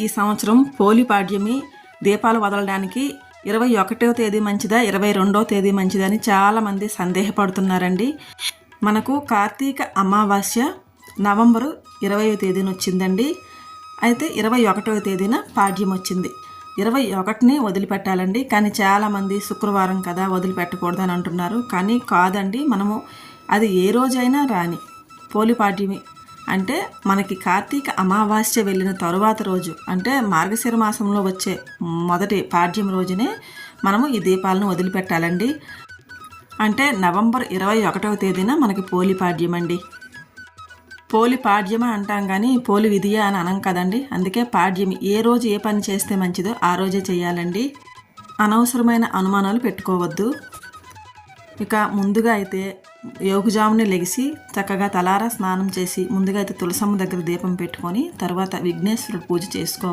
ఈ సంవత్సరం పోలిపాడ్యమి దీపాలు వదలడానికి 21వ తేదీ మంచిదా 22వ తేదీ మంచిదా అని చాలామంది సందేహపడుతున్నారండి. మనకు కార్తీక అమావాస్య నవంబరు 20వ తేదీన వచ్చిందండి. అయితే 21వ తేదీన పాడ్యం వచ్చింది. 21ని వదిలిపెట్టాలండి. కానీ చాలామంది శుక్రవారం కదా వదిలిపెట్టకూడదని అంటున్నారు. కానీ కాదండి, మనము అది ఏ రోజైనా రాని పోలిపాడ్యమి అంటే మనకి కార్తీక అమావాస్య వెళ్ళిన తరువాత రోజు అంటే మార్గశిర మాసంలో వచ్చే మొదటి పాడ్యం రోజునే మనము ఈ దీపాలను వదిలిపెట్టాలండి. అంటే నవంబర్ 21వ తేదీన మనకి పోలిపాడ్యం అండి. పోలిపాడ్యమ అంటాం కానీ పోలి విధియ అని అనం కదండి. అందుకే పాడ్యమి ఏ రోజు ఏ పని చేస్తే మంచిదో ఆ రోజే చేయాలండి. అనవసరమైన అనుమానాలు పెట్టుకోవద్దు. ఇక ముందుగా అయితే యోగుజామునే లెగిసి చక్కగా తలారా స్నానం చేసి ముందుగా అయితే తులసమ్మ దగ్గర దీపం పెట్టుకొని తర్వాత విఘ్నేశ్వరుడు పూజ చేసుకోవాలి.